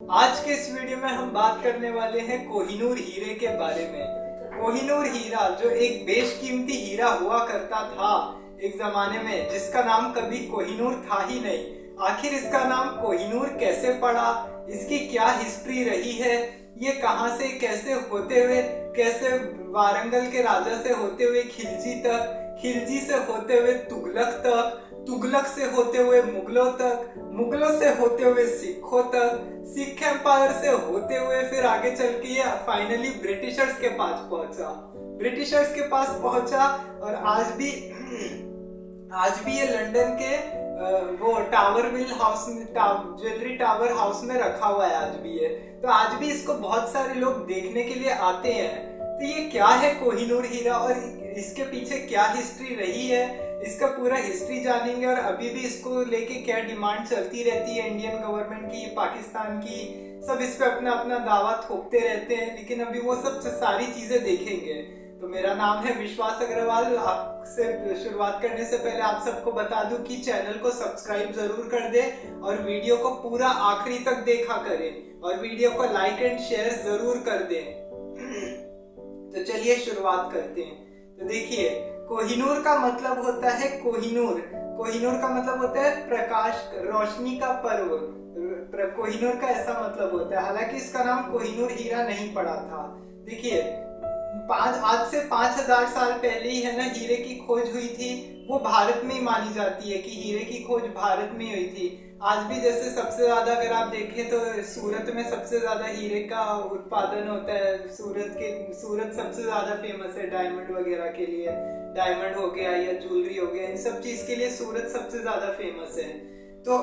आज के इस वीडियो में हम बात करने वाले हैं कोहिनूर हीरे के बारे में। कोहिनूर हीरा जो एक बेशकीमती हीरा हुआ करता था एक जमाने में, जिसका नाम कभी कोहिनूर था ही नहीं। आखिर इसका नाम कोहिनूर कैसे पड़ा, इसकी क्या हिस्ट्री रही है, ये कहां से कैसे होते हुए, कैसे वारंगल के राजा से होते हुए खिलजी तक, खिलजी से होते हुए तुगलक तक, तुगलक से होते हुए मुगलों तक, मुगलों से होते हुए सिखों तक, सिख एम्पायर से होते हुए फिर आगे चल के ये फाइनली ब्रिटिशर्स के पास पहुंचा, ब्रिटिशर्स के पास पहुंचा। और आज भी ये लंदन के वो टावर मिल हाउस, ज्वेलरी टावर हाउस में रखा हुआ है आज भी ये। तो आज भी इसको बहुत सारे लोग देखने के लिए आते हैं। तो ये क्या है कोहिनूर हीरा और इसके पीछे क्या हिस्ट्री रही है, इसका पूरा हिस्ट्री जानेंगे। और अभी भी इसको लेके क्या डिमांड चलती रहती है इंडियन गवर्नमेंट की, पाकिस्तान की, सब इस पे अपना अपना दावा थोपते रहते हैं, लेकिन अभी वो सब सारी चीजें देखेंगे। तो मेरा नाम है विश्वास अग्रवाल। आपसे शुरुआत करने से पहले आप सबको बता दूं कि चैनल को सब्सक्राइब जरूर कर दे और वीडियो को पूरा आखिरी तक देखा करें और वीडियो को लाइक एंड शेयर जरूर कर दें। तो चलिए शुरुआत करते हैं। तो देखिए, कोहिनूर का मतलब होता है कोहिनूर। कोहिनूर का मतलब होता है प्रकाश, रोशनी का पर्व। कोहिनूर का ऐसा मतलब होता है। हालांकि इसका नाम कोहिनूर हीरा नहीं पड़ा था। देखिए, आज से 5000 साल पहले ही है ना हीरे की खोज हुई थी। वो भारत में ही मानी जाती है कि हीरे की खोज भारत में हुई थी। आज भी जैसे सबसे ज्यादा अगर आप देखें तो सूरत में सबसे ज्यादा हीरे का उत्पादन होता है। सूरत सबसे ज्यादा फेमस है डायमंड वगैरह के लिए। डायमंड हो गया या ज्वेलरी हो गया, इन सब चीज के लिए सूरत सबसे ज्यादा फेमस है। तो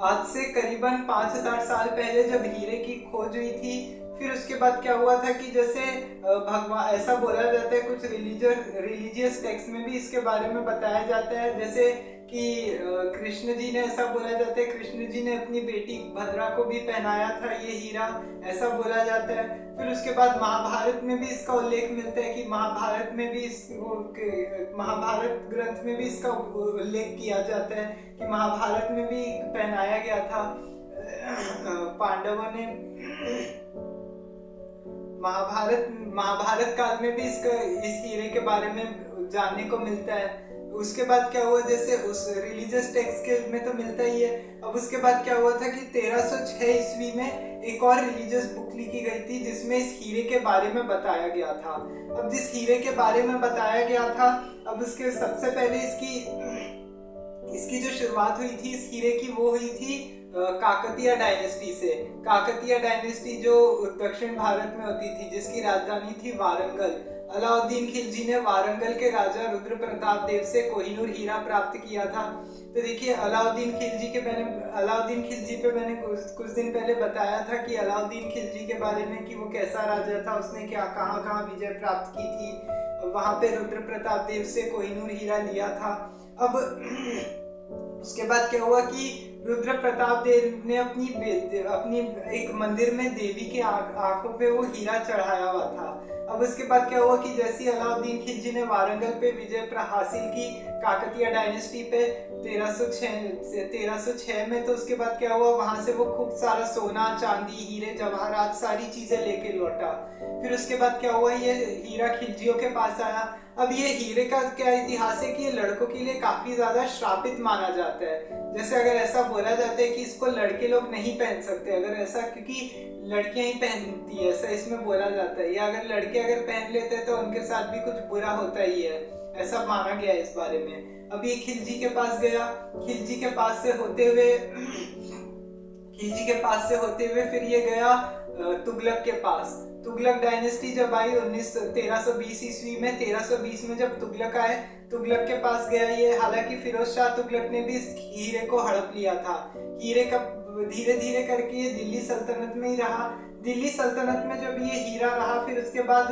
आज से करीबन 5000 साल पहले जब हीरे की खोज हुई थी, फिर उसके बाद क्या हुआ था कि जैसे भगवान, ऐसा बोला जाता है कुछ रिलीजियस टेक्स्ट में भी इसके बारे में बताया जाता है, जैसे कि कृष्ण जी ने, ऐसा बोला जाता है कृष्ण जी ने अपनी बेटी भद्रा को भी पहनाया था ये हीरा, ऐसा बोला जाता है। फिर उसके बाद महाभारत में भी इसका उल्लेख मिलता है कि महाभारत ग्रंथ में भी इसका उल्लेख किया जाता है कि महाभारत में भी पहनाया गया था। पांडवों ने महाभारत काल में भी इस हीरे के बारे में जानने को मिलता है। उसके बाद क्या हुआ, जैसे उस रिलीजियस टेक्स्ट के में तो मिलता ही है। अब उसके बाद क्या हुआ था कि 1306 ईस्वी में एक और रिलीजियस बुक लिखी गई थी जिसमें इस हीरे के बारे में बताया गया था। अब जिस हीरे के बारे में बताया गया था, अब उसके सबसे पहले इसकी जो शुरुआत हुई थी इस हीरे की, वो हुई थी काकतीय डायनेस्टी से। काकतीय डायनेस्टी जो दक्षिण भारत में होती थी, जिसकी राजधानी थी वारंगल। अलाउद्दीन खिलजी ने वारंगल के राजा रुद्र प्रताप देव से कोहिनूर हीरा प्राप्त किया था। तो देखिए, अलाउद्दीन खिलजी पे मैंने कुछ दिन पहले बताया था कि अलाउद्दीन खिलजी के बारे में कि वो कैसा राजा था, उसने क्या कहाँ विजय प्राप्त की थी, वहां पे रुद्र प्रताप देव से कोहिनूर हीरा लिया था। अब उसके बाद क्या हुआ कि रुद्र प्रताप देव ने अपनी एक मंदिर में देवी के आंखों पे वो हीरा चढ़ाया हुआ था। अब उसके बाद क्या हुआ कि जैसे अलाउद्दीन खिलजी ने वारंगल पे विजय हासिल की काकतीय डायनेस्टी पे 1306 में, तो उसके बाद क्या हुआ, वहां से वो खूब सारा सोना, चांदी, हीरे, जवाहरात, सारी चीजें लेके लौटा। फिर उसके बाद क्या हुआ, ये हीरा खिलजियों के पास आया। अब ये हीरे का क्या इतिहास है कि ये लड़कों के लिए काफी ज्यादा श्रापित माना जाता है। जैसे अगर ऐसा बोला जाता है कि इसको लड़के लोग नहीं पहन सकते, अगर ऐसा, क्योंकि लड़कियां ही पहनती है, ऐसा इसमें बोला जाता है, या अगर लड़के अगर पहन लेते हैं तो उनके साथ भी कुछ बुरा होता ही है, ऐसा माना गया है इस बारे में। अब ये खिलजी के पास गया, खिलजी के पास से होते हुए फिर ये गया तुगलक के पास। तुगलक डायनेस्टी जब आई 1320 ईस्वी में, 1320 में जब तुगलक आए, तुगलक के पास गया ये। हालांकि फिरोज शाह तुगलक ने भी इस हीरे को हड़प लिया था। हीरे का धीरे धीरे करके ये दिल्ली सल्तनत में ही रहा। दिल्ली सल्तनत में जब ये हीरा रहा, फिर उसके बाद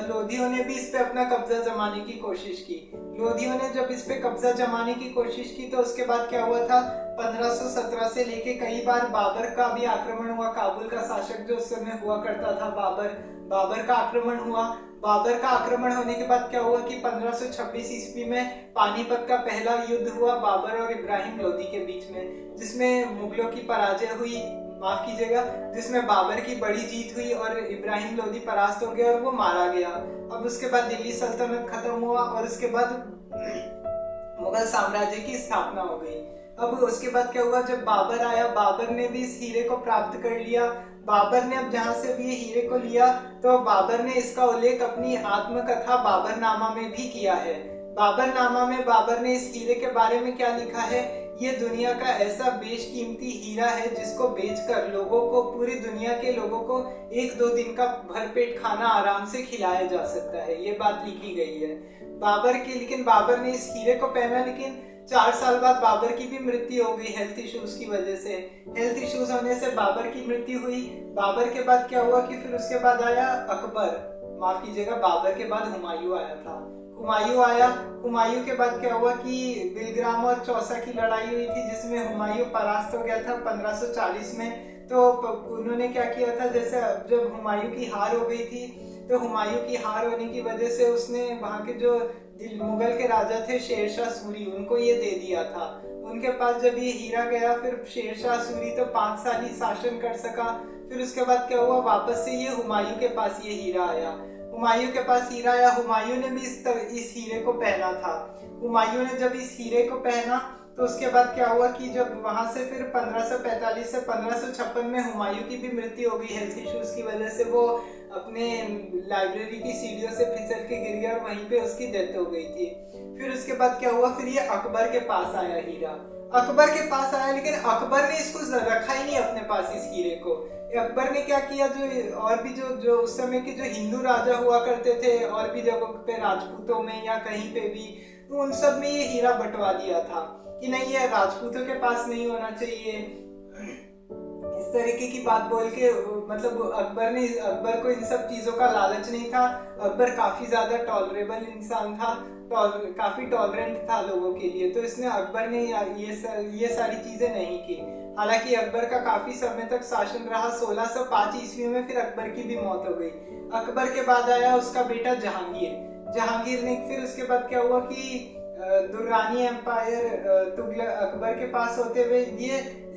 लोधियों ने भी इस पे अपना कब्जा जमाने की कोशिश की। लोधियों ने जब इस पे कब्जा जमाने की कोशिश की तो उसके बाद क्या हुआ था, 1517 से लेके कई बार बाबर का भी आक्रमण हुआ। काबुल का शासक जो उस समय हुआ करता था बाबर का आक्रमण हुआ। बाबर का आक्रमण होने के बाद क्या हुआ कि 1526 ईस्वी में पानीपत का पहला युद्ध हुआ बाबर और इब्राहिम लोदी के बीच में, जिसमें मुगलों की पराजय हुई, माफ कीजिएगा, जिसमें बाबर की बड़ी जीत हुई और इब्राहिम लोदी परास्त हो गया और वो मारा गया। अब उसके बाद दिल्ली सल्तनत खत्म हुआ और उसके बाद मुगल साम्राज्य की स्थापना हो गई। अब उसके बाद क्या हुआ, जब बाबर आया, बाबर ने भी इस हीरे को प्राप्त कर लिया। बाबर ने अब जहां से भी ये हीरे को लिया तो बाबर ने इसका उल्लेख अपनी आत्मकथा बाबरनामा में भी किया है। बाबरनामा में बाबर ने इस हीरे के बारे में क्या लिखा है, ये दुनिया का ऐसा बेशकीमती हीरा है जिसको बेचकर लोगों को, पूरी दुनिया के लोगों को 1-2 दिन का भरपेट खाना आराम से खिलाया जा सकता है, ये बात लिखी गई है बाबर की। लेकिन बाबर ने इस हीरे को पहना, लेकिन 4 साल बाद बाबर की भी मृत्यु हो गई हेल्थ इश्यूज की वजह से। हेल्थ इश्यूज होने से बाबर की मृत्यु हुई। बाबर के बाद क्या हुआ कि फिर उसके बाद आया अकबर, माफ कीजिएगा, बाबर के बाद हुमायूं आया था। हुमायूं आया, हुमायूं के बाद क्या हुआ कि बिलग्राम और चौसा की लड़ाई हुई थी, जिसमें हुमायूं परास्त हो गया था 1540 में। तो उन्होंने क्या किया था, जैसे जब हुमायूं की हार हो गई थी तो हुमायूं की हार होने की वजह से उसने वहां के जो मुगल के राजा थे शेरशाह सूरी, उनको ये दे दिया था। उनके पास जब ये हीरा गया, फिर शेरशाह सूरी तो 5 साल ही शासन कर सका। फिर उसके बाद क्या हुआ, वापस से ये हुमायूं के पास ये हीरा आया। हुमायूं के पास हीरा आया, हुमायूं ने भी इस हीरे को पहना था। हुमायूं ने जब इस हीरे को पहना तो उसके बाद क्या हुआ कि जब वहां से फिर 1545 से 1556 में हुमायूं की भी मृत्यु हो गई हेल्थ इश्यूज की वजह से। वो अपने लाइब्रेरी की सीढ़ियों से फिसल के गिर गया और वहीं पे उसकी डेथ हो गई थी। फिर उसके बाद क्या हुआ, फिर ये अकबर के पास आया हीरा। अकबर के पास आया, लेकिन अकबर ने इसको रखा ही नहीं अपने पास इस हीरे को। अकबर ने क्या किया, जो और भी जो उस समय के जो हिंदू राजा हुआ करते थे और भी जगहों पे, राजपूतों में या कहीं पे भी, तो उन सब में ये हीरा बंटवा दिया था कि नहीं, ये राजपूतों के पास नहीं होना चाहिए, इस तरीके की बात बोल के। मतलब अकबर को इन सब चीजों का लालच नहीं था। अकबर काफी ज्यादा टॉलरेबल इंसान था, काफी टॉलरेंट था लोगों के लिए, तो इसने अकबर ने ये सारी चीजें नहीं की। हालांकि अकबर का काफी समय तक शासन रहा। 1605 ईस्वी में फिर अकबर की भी मौत हो गई। अकबर के बाद आया उसका बेटा जहांगीर ने। फिर उसके बाद क्या हुआ कि दुर्रानी एम्पायर तुगलक अकबर के पास होते हुए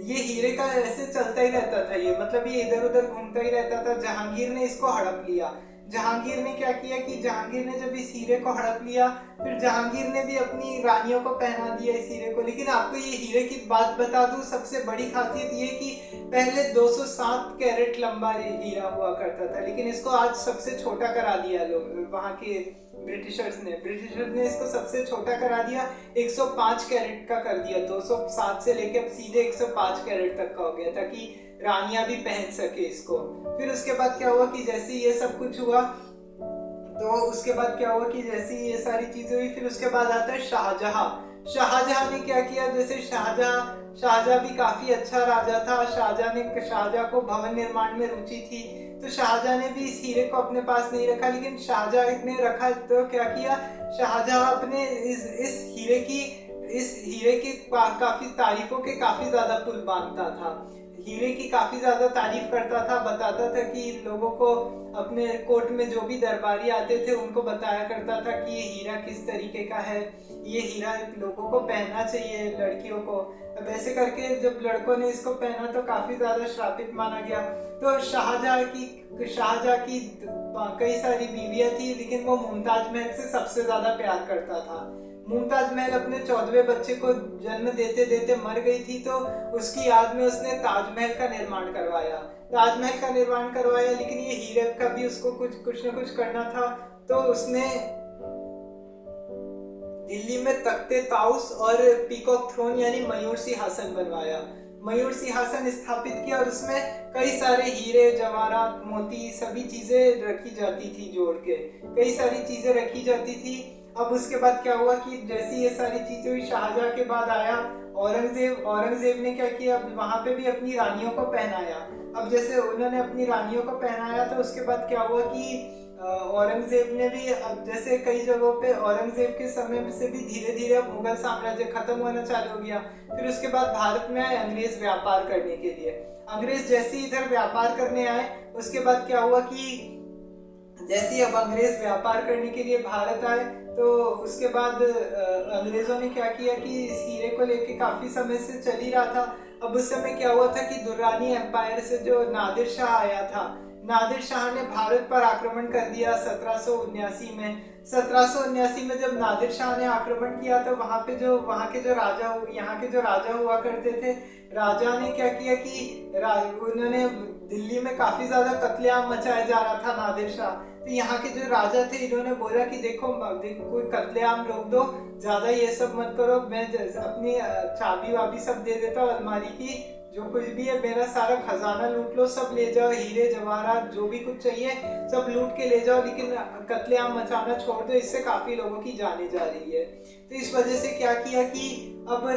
ये हीरे का ऐसे चलता ही रहता था, ये मतलब ये इधर उधर घूमता ही रहता था। जहांगीर ने इसको हड़प लिया। जहांगीर ने क्या किया कि जहांगीर ने जब इस हीरे को हड़प लिया, फिर जहांगीर ने भी अपनी रानियों को पहना दिया इस हीरे को। लेकिन आपको ये हीरे की बात बता दूं, सबसे बड़ी खासियत ये कि पहले 207 कैरेट लंबा हीरा हुआ करता था, लेकिन इसको आज सबसे छोटा करा दिया लोग, वहां के ब्रिटिशर्स ने इसको सबसे छोटा करा दिया, 105 कैरेट का कर दिया। 207 से लेके अब सीधे 105 कैरेट तक का हो गया, ताकि रानियां भी पहन सके इसको। फिर उसके बाद क्या हुआ कि जैसे ये सब कुछ हुआ, तो उसके बाद क्या हुआ कि जैसे ये सारी चीजें हुई, फिर उसके बाद आता है शाहजहां ने क्या किया। जैसे शाहजहां भी काफी अच्छा राजा था। शाहजहां को भवन निर्माण में रुचि थी, तो शाहजहां ने भी इस हीरे को अपने पास नहीं रखा। लेकिन शाहजहां ने रखा तो क्या किया, शाहजहां अपने इस हीरे की काफी तारीफों के काफी ज्यादा पुल बांधता था। हीरे की काफी ज्यादा तारीफ करता था, बताता था कि लोगों को, अपने कोर्ट में जो भी दरबारी आते थे उनको बताया करता था कि ये हीरा किस तरीके का है, ये हीरा लोगों को पहनना चाहिए, लड़कियों को। अब ऐसे करके जब लड़कों ने इसको पहना तो काफी ज्यादा श्रापित माना गया। तो शाहजहां की कई सारी बीवियां थी, लेकिन वो मुमताज महल से सबसे ज्यादा प्यार करता था। मुमताज महल अपने 14वें बच्चे को जन्म देते देते मर गई थी, तो उसकी याद में उसने ताजमहल का निर्माण करवाया। लेकिन ये हीरे का भी उसको कुछ न कुछ करना था, तो उसने दिल्ली में तख्ते ताउस और पीकॉक थ्रोन यानी मयूर सिंहासन बनवाया। मयूर सिंहासन स्थापित किया और उसमें कई सारे हीरे, जवाहरात, मोती, सभी चीजें रखी जाती थी, जोड़ के कई सारी चीजें रखी जाती थी। अब उसके बाद क्या हुआ कि जैसे ये सारी चीजें हुई, शाहजहां के बाद आया औरंगजेब ने क्या किया, वहां पे भी अपनी रानियों को पहनाया। अब जैसे उन्होंने अपनी रानियों को पहनाया, तो उसके बाद क्या हुआ कि औरंगजेब ने भी, अब जैसे कई जगहों पे औरंगजेब के समय से भी धीरे धीरे अब मुगल साम्राज्य खत्म होना चालू हो गया। फिर उसके बाद भारत में आए अंग्रेज व्यापार करने के लिए। अंग्रेज जैसे ही इधर व्यापार करने आए, उसके बाद क्या हुआ कि जैसे ही अब अंग्रेज व्यापार करने के लिए भारत आए, तो उसके बाद अंग्रेजों ने क्या किया कि इस हीरे को लेके काफी समय से चल ही रहा था। अब उस समय क्या हुआ था कि दुर्रानी एम्पायर से जो नादिर शाह आया था, नादिर शाह ने भारत पर आक्रमण कर दिया 1779 में। 1779 में जब नादिर शाह ने आक्रमण किया तो वहां के जो राजा, यहाँ के जो राजा हुआ करते थे, राजा ने क्या किया कि उन्होंने दिल्ली में काफी ज्यादा कत्लेआम मचाया जा रहा था नादिर शाह। तो यहाँ के जो राजा थे, इन्होंने बोला कि देखो कोई कत्लेआम रोक दो, ज्यादा ये सब मत करो, मैं अपनी चाबी वाबी सब दे देता हूँ अलमारी की, जो कुछ भी है मेरा सारा खजाना लूट लो, सब ले जाओ, हीरे जवाहरात जो भी कुछ चाहिए सब लूट के ले जाओ, लेकिन कत्लेआम मचाना छोड़ दो, इससे काफी लोगों की जाने जा रही है। तो इस वजह से क्या किया कि अब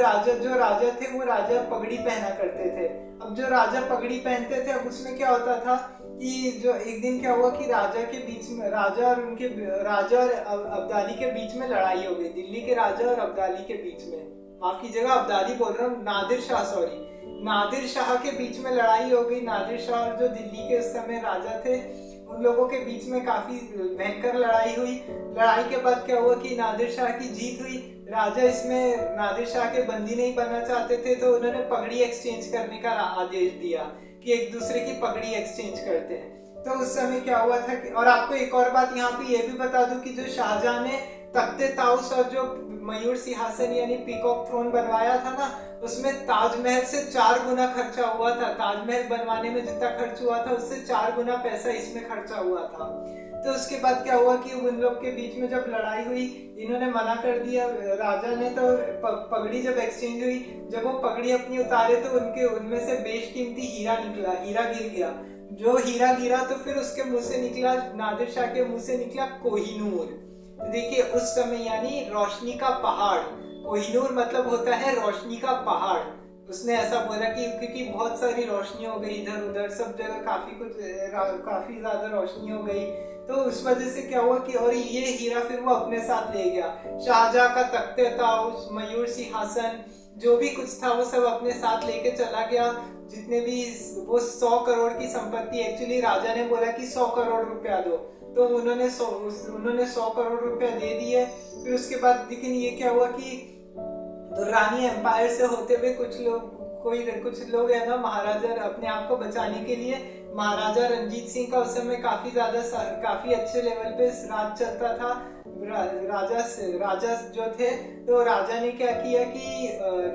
जो राजा थे वो राजा पगड़ी पहना करते थे। अब जो राजा पगड़ी पहनते थे, अब उसमें क्या होता था कि जो एक दिन क्या हुआ कि राजा के बीच में, राजा और अब्दाली के बीच में लड़ाई हो गई। दिल्ली के राजा और अब्दाली के बीच में, माफ कीजिएगा अब्दाली बोल रहा हूँ, नादिर शाह, सॉरी, नादिर शाह के बीच में लड़ाई हो गई। नादिर शाह और जो दिल्ली के उस समय राजा थे, उन लोगों के बीच में काफी भयंकर लड़ाई हुई। लड़ाई के बाद क्या हुआ कि नादिर शाह की जीत हुई। राजा इसमें नादिर शाह के बंदी नहीं बनना चाहते थे, तो उन्होंने पगड़ी एक्सचेंज करने का आदेश दिया कि एक दूसरे की पगड़ी एक्सचेंज करते हैं। तो उस समय क्या हुआ था कि, और आपको एक और बात यहाँ पे ये भी बता दूं कि जो शाहजहां ने तख्ते ताउस और जो मयूर सिंहासन यानी पीकॉक थ्रोन बनवाया था ना, उसमें ताजमहल से 4 गुना खर्चा हुआ था। ताजमहल बनवाने में जितना खर्च हुआ था, उससे 4 गुना पैसा इसमें खर्चा हुआ था। तो उसके बाद क्या हुआ कि उन लोग के बीच में जब लड़ाई हुई, इन्होंने मना कर दिया राजा ने, तो पगड़ी जब एक्सचेंज हुई, जब वो पगड़ी अपनी उतारे तो उनमें से बेशकीमती हीरा निकला, हीरा गिर गया। जो हीरा गिरा तो फिर उसके मुंह से निकला, नादिर शाह के मुंह से निकला कोहिनूर। तो देखिए उस समय यानी रोशनी का पहाड़, कोहिनूर मतलब होता है रोशनी का पहाड़। उसने ऐसा बोला कि क्योंकि बहुत सारी रोशनी हो गई इधर उधर, सब जगह काफी ज्यादा रोशनी हो गई, तो उस वजह से क्या हुआ कि, और ये हीरा फिर वो अपने साथ ले गया। शाहजहां का तख्ते ताउस, मयूर सिंहासन, जो भी कुछ था वो सब अपने साथ लेके चला गया। जितने भी वो 100 करोड़ की संपत्ति, एक्चुअली राजा ने बोला कि 100 करोड़ रुपया दो, तो उन्होंने 100 करोड़ रुपया दे दिए। फिर उसके बाद लेकिन ये क्या हुआ कि दुर्रानी एम्पायर से होते हुए कुछ लोग है ना, महाराजा अपने आप को बचाने के लिए, महाराजा रंजीत सिंह का उस समय काफी अच्छे लेवल पे राज चलता था। राजा जो थे, तो राजा ने क्या किया कि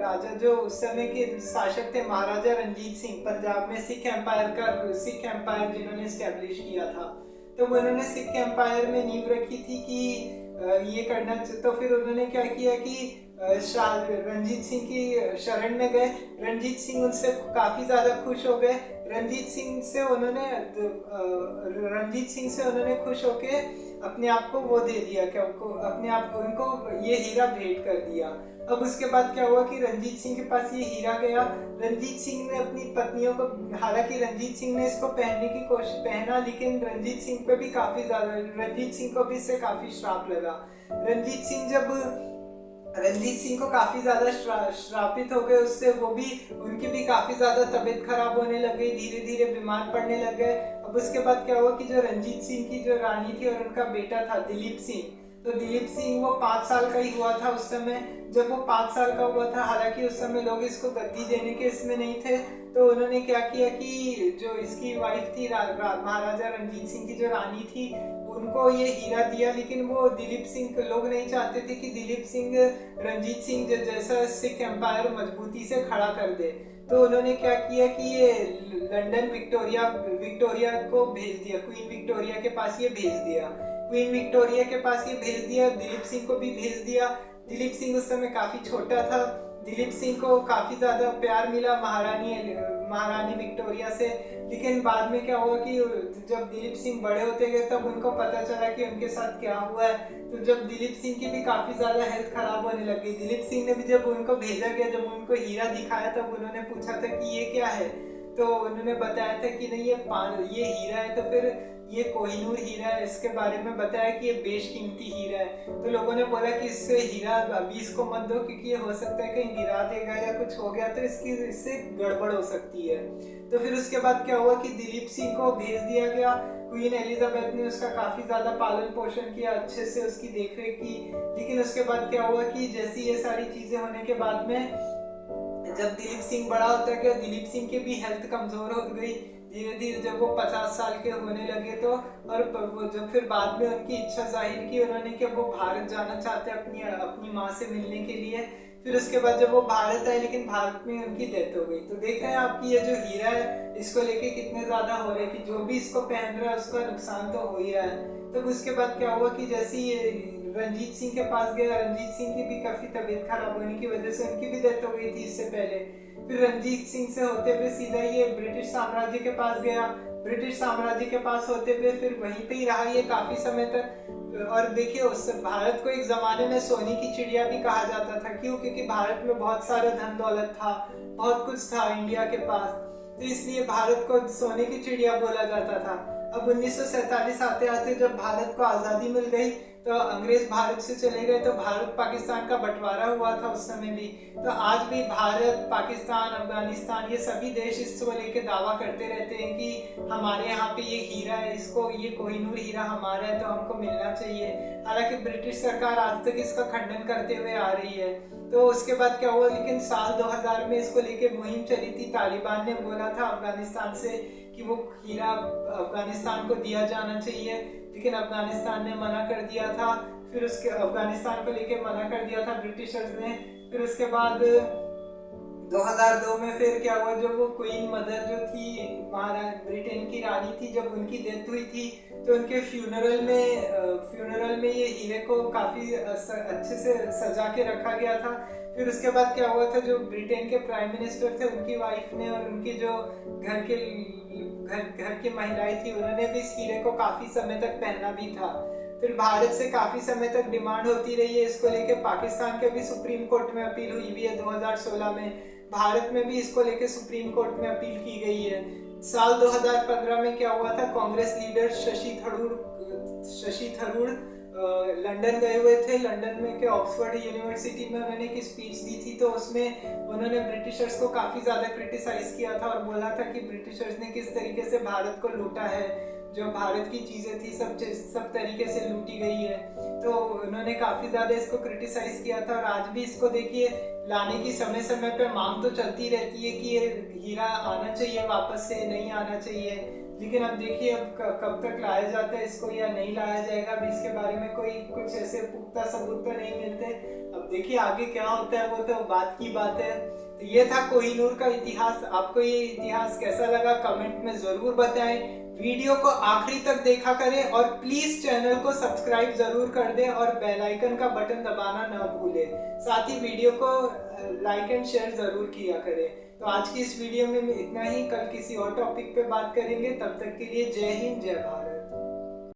राजा जो उस समय के शासक थे महाराजा रंजीत सिंह, पंजाब में सिख एम्पायर जिन्होंने स्टैब्लिश किया था, तो उन्होंने सिख एम्पायर में नींव रखी थी कि ये करना। तो फिर उन्होंने क्या किया कि रंजीत सिंह की शरण में गए। रंजीत सिंह उनसे काफी ज्यादा खुश हो गए। रंजीत सिंह से उन्होंने खुश होके अपने आप को वो दे दिया, क्या उनको ये हीरा भेंट कर दिया। अब उसके बाद क्या हुआ कि रंजीत सिंह के पास ये हीरा गया। रंजीत सिंह ने अपनी पत्नियों को, हालांकि रंजीत सिंह ने इसको पहनने की कोशिश पहना, लेकिन रंजीत सिंह को भी इससे काफी श्राप लगा। रंजीत सिंह को काफी ज्यादा श्रापित हो गए उससे, उनकी भी काफी ज्यादा तबीयत खराब होने लग गई, धीरे धीरे बीमार पड़ने लग गए। अब उसके बाद क्या हुआ कि जो रंजीत सिंह की जो रानी थी और उनका बेटा था दिलीप सिंह, तो दिलीप सिंह वो 5 साल का ही हुआ था उस समय। जब वो 5 साल का हुआ था, हालांकि उस समय लोग इसको गद्दी देने के इसमें नहीं थे, तो उन्होंने क्या किया कि जो इसकी वाइफ थी महाराजा रंजीत सिंह की जो रानी थी, उनको ये हीरा दिया। लेकिन वो दिलीप सिंह, लोग नहीं चाहते थे कि दिलीप सिंह रंजीत सिंह जैसा सिख एम्पायर मजबूती से खड़ा कर दे, तो उन्होंने क्या किया कि ये लंदन विक्टोरिया को भेज दिया, क्वीन विक्टोरिया के पास ये भेज दिया। दिलीप सिंह को भी भेज दिया। दिलीप सिंह उस समय काफी छोटा था। दिलीप सिंह को काफी ज्यादा प्यार मिला महारानी विक्टोरिया से, लेकिन बाद में क्या हुआ कि जब दिलीप सिंह बड़े होते गए तब उनको पता चला कि उनके साथ क्या हुआ है। तो जब दिलीप सिंह की भी काफी ज्यादा हेल्थ खराब होने लगी, दिलीप सिंह ने भी जब उनको भेजा गया, जब उनको हीरा दिखाया तब उन्होंने पूछा था कि ये क्या है, तो उन्होंने बताया था कि नहीं ये हीरा है। तो फिर ये कोहिनूर हीरा है, इसके बारे में बताया कि ये बेशकीमती हीरा है। तो लोगों ने बोला कि इससे हीरा अभी इसको मत दो, क्योंकि ये हो सकता है कहीं गिरा देगा या कुछ हो गया तो इससे गड़बड़ हो सकती है। तो फिर उसके बाद क्या हुआ कि दिलीप सिंह को भेज दिया गया। क्वीन एलिजाबेथ ने उसका काफी ज्यादा पालन पोषण किया, अच्छे से उसकी देखरेख की। लेकिन उसके बाद क्या हुआ कि जैसी ये सारी चीजें होने के बाद में जब दिलीप सिंह बड़ा होता गया, दिलीप सिंह की भी हेल्थ कमजोर हो गई धीरे धीरे। जब वो 50 साल के होने लगे तो, और जब फिर बाद में उनकी इच्छा जाहिर की उन्होंने कि वो भारत जाना चाहते अपनी माँ से मिलने के लिए। फिर उसके बाद जब वो भारत आए, लेकिन भारत में उनकी डेथ हो गई। तो देख रहे हैं आपकी ये जो हीरा है, इसको लेके कितने ज्यादा हो रहे हैं कि जो भी इसको पहन रहा है उसका नुकसान तो हो ही रहा है। तो उसके बाद क्या हुआ कि जैसे ये रंजीत सिंह के पास गया, रंजीत सिंह की भी काफी तबीयत खराब होने की वजह से उनकी भी डेथ हो गई थी इससे पहले। फिर रंजीत सिंह से होते हुए सीधा ये ब्रिटिश साम्राज्य के पास गया। ब्रिटिश साम्राज्य के पास होते हुए फिर वहीं पे ही रहा ये काफी समय तक। और देखिए, उस भारत को एक जमाने में सोने की चिड़िया भी कहा जाता था। क्यों? क्योंकि भारत में बहुत सारा धन दौलत था, बहुत कुछ था इंडिया के पास, तो इसलिए भारत को सोने की चिड़िया बोला जाता था। अब 1947 आते आते जब भारत को आजादी मिल गई तो अंग्रेज भारत से चले गए, तो भारत पाकिस्तान का बंटवारा हुआ था उस समय भी। तो आज भी भारत, पाकिस्तान, अफगानिस्तान, ये सभी देश इसको लेके दावा करते रहते हैं कि हमारे यहाँ पे ये हीरा है, इसको ये कोहिनूर हीरा हमारा है तो हमको मिलना चाहिए। हालांकि ब्रिटिश सरकार आज तक इसका खंडन करते हुए आ रही है। तो उसके बाद क्या हुआ, लेकिन साल 2000 में इसको लेके मुहिम चली थी। तालिबान ने बोला था अफगानिस्तान से कि वो हीरा अफगानिस्तान को दिया जाना चाहिए, लेकिन अफगानिस्तान ने मना कर दिया था। फिर उसके अफगानिस्तान को लेके मना कर दिया था ब्रिटिशर्स ने। फिर उसके बाद 2002 में फिर क्या हुआ, जब वो क्वीन मदर जो थी, ब्रिटेन की रानी थी, जब उनकी डेथ हुई थी तो उनके फ्यूनरल में ये हीरे को काफी अच्छे से सजा के रखा गया था। फिर उसके बाद क्या हुआ था, जो ब्रिटेन के प्राइम मिनिस्टर थे उनकी वाइफ ने और उनकी जो घर की महिलाएं थी उन्होंने भी इस हीरे को काफी समय तक पहना भी था। फिर भारत से काफी समय तक डिमांड होती रही है इसको लेके। पाकिस्तान के भी सुप्रीम कोर्ट में अपील हुई है 2016 में। भारत में भी इसको लेके सुप्रीम कोर्ट में अपील की गई है। साल 2015 में क्या हुआ था, कांग्रेस लीडर शशि थरूर लंदन गए हुए थे। लंदन में के ऑक्सफोर्ड यूनिवर्सिटी में उन्होंने एक स्पीच दी थी, तो उसमें उन्होंने ब्रिटिशर्स को काफी ज्यादा क्रिटिसाइज किया था और बोला था कि ब्रिटिशर्स ने किस तरीके से भारत को लूटा है, जो भारत की चीजें थी सब तरीके से लूटी गई है। तो उन्होंने काफी ज्यादा इसको क्रिटिसाइज किया था। और आज भी इसको देखिए, लाने की समय समय पे मांग तो चलती रहती है कि ये हीरा आना चाहिए वापस से, नहीं आना चाहिए। लेकिन अब देखिए अब कब तक लाया जाता है इसको या नहीं लाया जाएगा, अभी इसके बारे में कोई कुछ ऐसे पुख्ता सबूत तो नहीं मिलते। अब देखिए आगे क्या होता है, वो तो बात की बात है। तो ये था कोहिनूर का इतिहास। आपको ये इतिहास कैसा लगा कमेंट में जरूर बताएं। वीडियो को आखिरी तक देखा करें और प्लीज चैनल को सब्सक्राइब जरूर कर दें और बेल आइकन का बटन दबाना ना भूलें। साथ ही वीडियो को लाइक एंड शेयर जरूर किया करें। तो आज की इस वीडियो में इतना ही। कल किसी और टॉपिक पे बात करेंगे। तब तक के लिए जय हिंद, जय भारत।